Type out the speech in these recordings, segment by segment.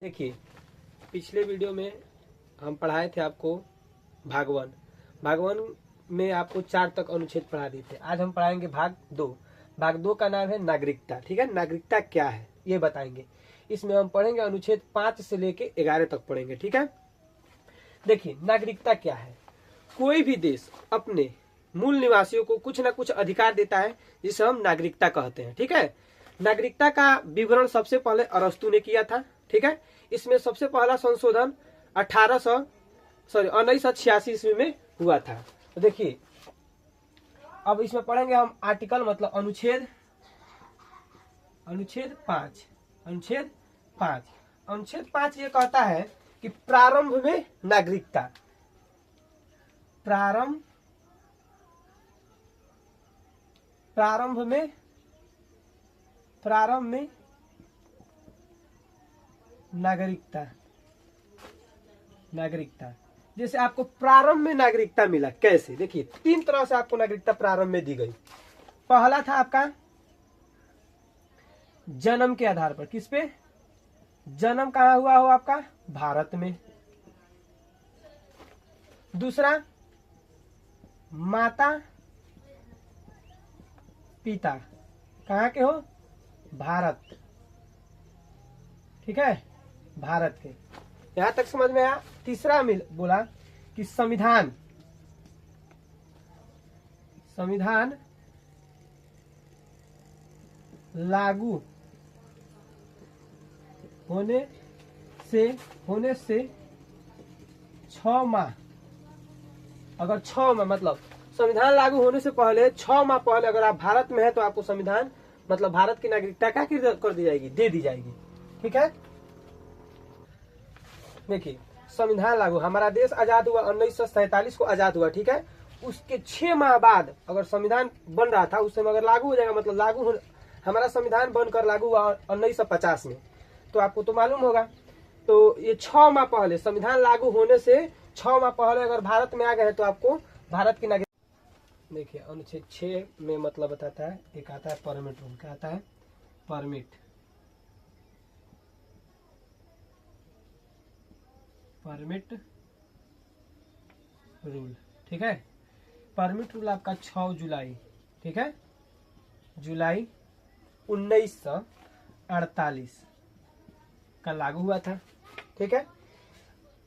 देखिए, पिछले वीडियो में हम पढ़ाए थे आपको भाग 1। भाग 1 में आपको 4 तक अनुच्छेद पढ़ा दिए थे। आज हम पढ़ाएंगे भाग 2। भाग 2 का नाम है नागरिकता। ठीक है, नागरिकता क्या है ये बताएंगे। इसमें हम पढ़ेंगे अनुच्छेद 5 से लेके 11 तक पढ़ेंगे। ठीक है, देखिए नागरिकता क्या है। कोई भी देश अपने मूल निवासियों को कुछ ना कुछ अधिकार देता है जिसे हम नागरिकता कहते हैं। ठीक है, नागरिकता का विवरण सबसे पहले अरस्तू ने किया था। ठीक है, इसमें सबसे पहला संशोधन 1986 ईस्वी में हुआ था। तो देखिए, अब इसमें पढ़ेंगे हम आर्टिकल मतलब अनुच्छेद 5। अनुच्छेद 5 ये कहता है कि प्रारंभ में नागरिकता, प्रारंभ में नागरिकता जैसे आपको प्रारंभ में नागरिकता मिला कैसे। देखिए, 3 तरह से आपको नागरिकता प्रारंभ में दी गई। पहला था आपका जन्म के आधार पर। किस पे? जन्म कहाँ हुआ हो आपका? भारत में। दूसरा, माता पिता कहाँ के हो? भारत। ठीक है, भारत के। यहां तक समझ में आया। तीसरा बोला कि संविधान लागू होने से 6 माह, अगर 6 माह मतलब संविधान लागू होने से पहले 6 माह पहले अगर आप भारत में है तो आपको संविधान मतलब भारत की नागरिकता क्या कर दी जाएगी? दे दी जाएगी। ठीक है, देखिए संविधान लागू, हमारा देश आजाद हुआ 1947 को आजाद हुआ। ठीक है, उसके 6 माह बाद अगर संविधान बन रहा था उस समय अगर लागू हो जाएगा मतलब हमारा संविधान बनकर लागू हुआ 1950 में, तो आपको तो मालूम होगा। तो ये 6 माह पहले संविधान लागू होने से 6 माह पहले अगर भारत में आ गए तो आपको भारत की नागरिक। देखिए, अनुच्छेद 6 में मतलब बताता है, एक आता है परमिट रूल। क्या आता है? Permit rule. ठीक है, परमिट रूल आपका 6 जुलाई, ठीक है, जुलाई 1948 का लागू हुआ था। ठीक है,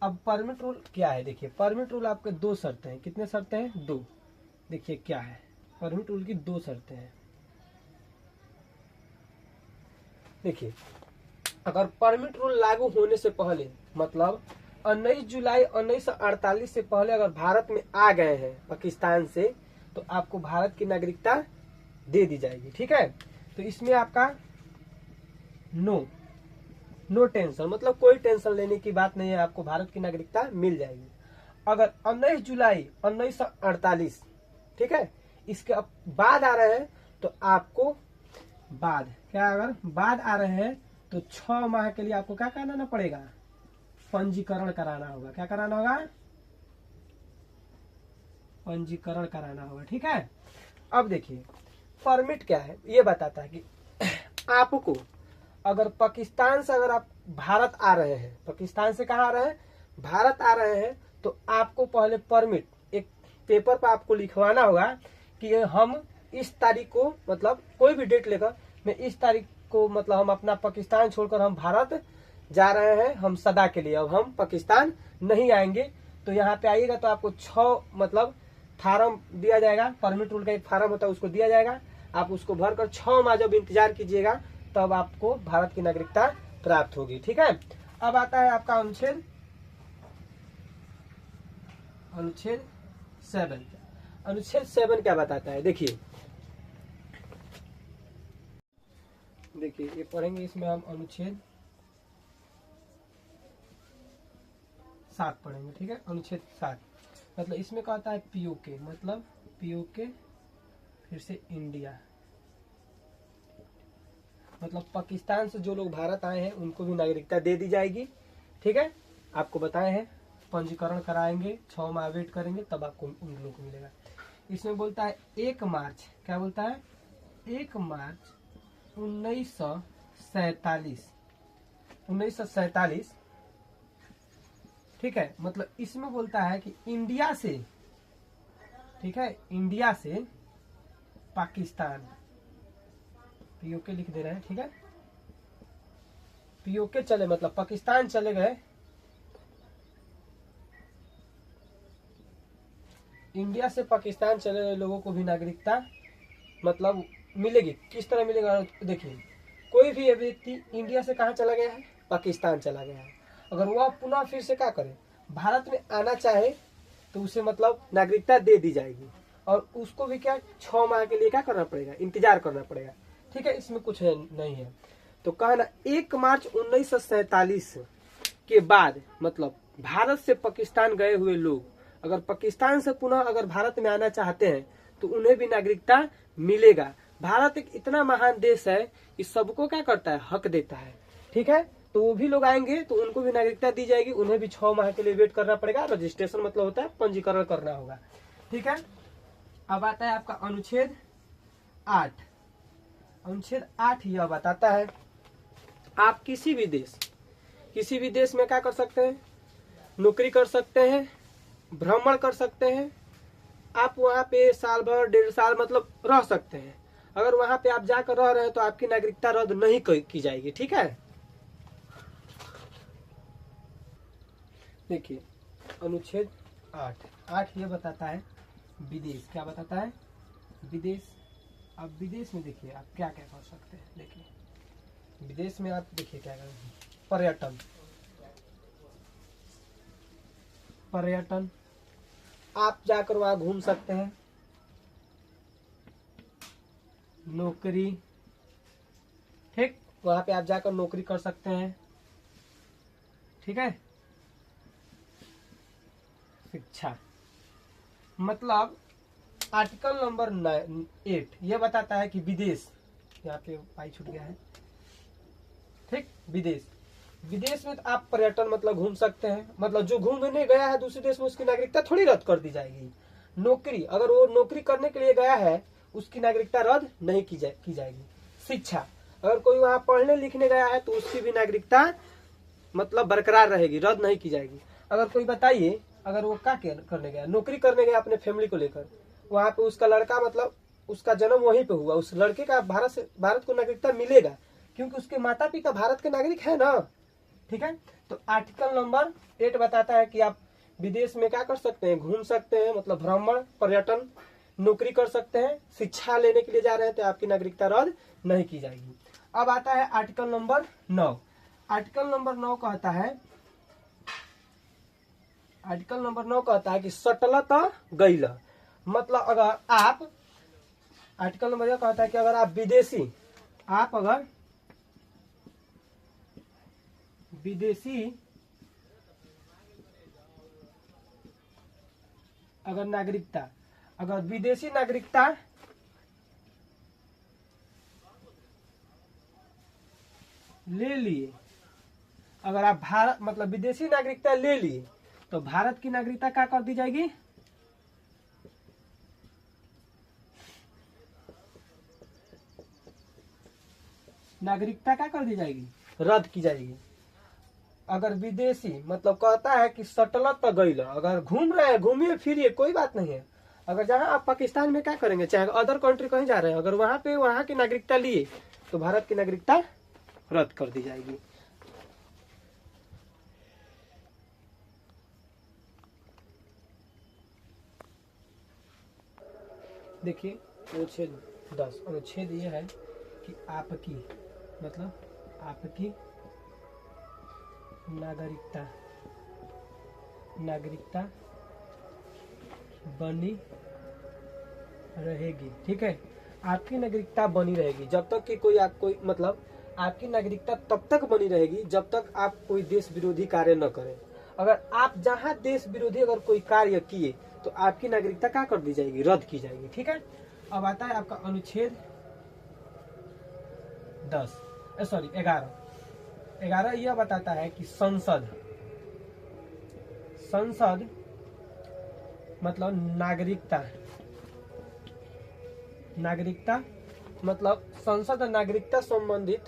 अब परमिट रूल क्या है? देखिए, परमिट रूल आपके 2 शर्तें हैं। कितने शर्तें हैं? 2। देखिए क्या है परमिट रूल की 2 शर्तें हैं। देखिए, अगर परमिट रूल लागू होने से पहले मतलब 19 जुलाई 1948 से पहले अगर भारत में आ गए हैं पाकिस्तान से, तो आपको भारत की नागरिकता दे दी जाएगी। ठीक है, तो इसमें आपका नो टेंशन, मतलब कोई टेंशन लेने की बात नहीं है, आपको भारत की नागरिकता मिल जाएगी। अगर 19 जुलाई 1948, ठीक है, इसके अब बाद आ रहे हैं तो आपको अगर बाद आ रहे हैं तो 6 माह के लिए आपको क्या कराना पड़ेगा? पंजीकरण कराना होगा। क्या कराना होगा? पंजीकरण कराना होगा। ठीक है, अब देखिए परमिट क्या है ये बताता है कि आपको अगर पाकिस्तान से अगर आप भारत आ रहे हैं, पाकिस्तान से कहाँ आ रहे हैं? भारत आ रहे हैं, तो आपको पहले परमिट एक पेपर पर आपको लिखवाना होगा कि हम इस तारीख को मतलब कोई भी डेट लेकर मैं इस तारीख को मतलब हम अपना पाकिस्तान छोड़कर हम भारत जा रहे हैं, हम सदा के लिए, अब हम पाकिस्तान नहीं आएंगे। तो यहाँ पे आइएगा तो आपको 6 मतलब फार्म दिया जाएगा। परमिट रूल का एक फार्म होता है, उसको दिया जाएगा। आप उसको भरकर 6 माह जब इंतजार कीजिएगा तब आपको भारत की नागरिकता प्राप्त होगी। ठीक है, अब आता है आपका अनुच्छेद 7। अनुच्छेद 7 क्या बताता है? देखिए ये पढ़ेंगे। इसमें हम अनुच्छेद 7 पढ़ेंगे। ठीक है, अनुच्छेद 7 मतलब इसमें कहता है पीओके, मतलब पीओके फिर से इंडिया, मतलब पाकिस्तान से जो लोग भारत आए हैं उनको भी नागरिकता दे दी जाएगी। ठीक है, आपको बताए हैं पंजीकरण कराएंगे, 6 माह वेट करेंगे तब आपको उन लोगों को मिलेगा। इसमें बोलता है 1 मार्च, क्या बोलता है? 1 मार्च 1947 1947, ठीक है, मतलब इसमें बोलता है कि इंडिया से, ठीक है, इंडिया से पाकिस्तान, पीओके लिख दे रहे हैं, ठीक है, पीओके चले मतलब पाकिस्तान चले गए, इंडिया से पाकिस्तान चले गए लोगों को भी नागरिकता मतलब मिलेगी। किस तरह मिलेगा देखिए, कोई भी व्यक्ति इंडिया से कहाँ चला गया है, पाकिस्तान चला गया है, अगर वह पुनः फिर से क्या करे, भारत में आना चाहे तो उसे मतलब नागरिकता दे दी जाएगी, और उसको भी क्या 6 माह के लिए क्या करना पड़ेगा, इंतजार करना पड़ेगा, ठीक है, इसमें कुछ नहीं है। तो कहना 1 मार्च 1947 के बाद मतलब भारत से पाकिस्तान गए हुए लोग अगर पाकिस्तान से पुनः अगर भारत में आना चाहते हैं तो उन्हें भी नागरिकता मिलेगा। भारत एक इतना महान देश है कि सबको क्या करता है, हक देता है, ठीक है, तो वो भी लोग आएंगे तो उनको भी नागरिकता दी जाएगी, उन्हें भी 6 माह के लिए वेट करना पड़ेगा, रजिस्ट्रेशन मतलब होता है पंजीकरण करना होगा, ठीक है। अब आता है आपका अनुच्छेद 8। अनुच्छेद 8 यह बताता है आप किसी भी देश में क्या कर सकते हैं, नौकरी कर सकते हैं, भ्रमण कर सकते हैं, आप वहाँ पे साल भर 1.5 साल मतलब रह सकते हैं। अगर वहाँ पे आप जाकर रह रहे हैं तो आपकी नागरिकता रद्द नहीं की जाएगी, ठीक है। देखिए अनुच्छेद 8 ये बताता है विदेश, क्या बताता है, विदेश। अब विदेश में देखिए आप क्या क्या कर सकते हैं, देखिए विदेश में आप देखिए क्या करें, पर्यटन आप जाकर वहां घूम सकते हैं, नौकरी, ठीक, वहां पे आप जाकर नौकरी कर सकते हैं, ठीक है, शिक्षा मतलब आर्टिकल नंबर 8 ये बताता है कि विदेश, यहाँ पे पाई छूट गया है, ठीक, विदेश में आप पर्यटन मतलब घूम सकते हैं, मतलब जो घूमने गया है दूसरे देश में उसकी नागरिकता थोड़ी रद्द कर दी जाएगी। नौकरी, अगर वो नौकरी करने के लिए गया है उसकी नागरिकता रद्द नहीं की जाएगी। शिक्षा, अगर कोई वहां पढ़ने लिखने गया है तो उसकी भी नागरिकता मतलब बरकरार रहेगी, रद्द नहीं की जाएगी। अगर कोई बताइए, अगर वो क्या करने गया, नौकरी करने गया अपने फैमिली को लेकर, वहां पे उसका लड़का मतलब उसका जन्म वहीं पे हुआ, उस लड़के का भारत को नागरिकता मिलेगा क्योंकि उसके माता पिता भारत के नागरिक है ना, ठीक है। तो आर्टिकल नंबर 8 बताता है कि आप विदेश में क्या कर सकते हैं, घूम सकते हैं, मतलब भ्रमण, पर्यटन, नौकरी कर सकते हैं, शिक्षा लेने के लिए जा रहे हैं तो आपकी नागरिकता रद्द नहीं की जाएगी। अब आता है आर्टिकल नंबर 9। आर्टिकल नंबर 9 कहता है, आर्टिकल नंबर 9 कहता है कि सटलत गैल, मतलब अगर आप, आर्टिकल नंबर 9 कहता है कि अगर आप विदेशी, आप अगर विदेशी अगर नागरिकता, अगर विदेशी नागरिकता ले लिए, अगर आप भारत मतलब विदेशी नागरिकता ले लिए तो भारत की नागरिकता क्या कर दी जाएगी, नागरिकता क्या कर दी जाएगी, रद्द की जाएगी। अगर विदेशी मतलब कहता है कि सटलत गैल, अगर घूम रहे हैं, घूमिए फिरिए, कोई बात नहीं है। अगर जहां आप पाकिस्तान में क्या करेंगे, चाहे अदर कंट्री कहीं जा रहे हैं, अगर वहां पे वहां की नागरिकता लिए तो भारत की नागरिकता रद्द कर दी जाएगी। देखिए अनुच्छेद 10, अनुच्छेद ये है कि आपकी मतलब आपकी नागरिकता बनी रहेगी, ठीक है, आपकी नागरिकता बनी रहेगी जब तक कि कोई मतलब आपकी नागरिकता तब तक बनी रहेगी जब तक आप कोई देश विरोधी कार्य न करें। अगर आप जहां देश विरोधी अगर कोई कार्य किए तो आपकी नागरिकता क्या कर दी जाएगी, रद्द की जाएगी, ठीक है। अब आता है आपका अनुच्छेद 11 यह बताता है कि संसद मतलब नागरिकता मतलब संसद नागरिकता संबंधित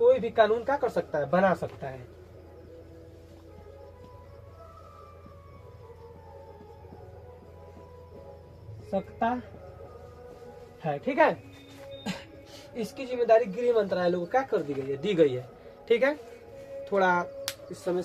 कोई भी कानून क्या कर सकता है, बना सकता है। सकता है, ठीक है। इसकी जिम्मेदारी गृह मंत्रालय को क्या कर दी गई है, दी गई है, ठीक है। थोड़ा इस समय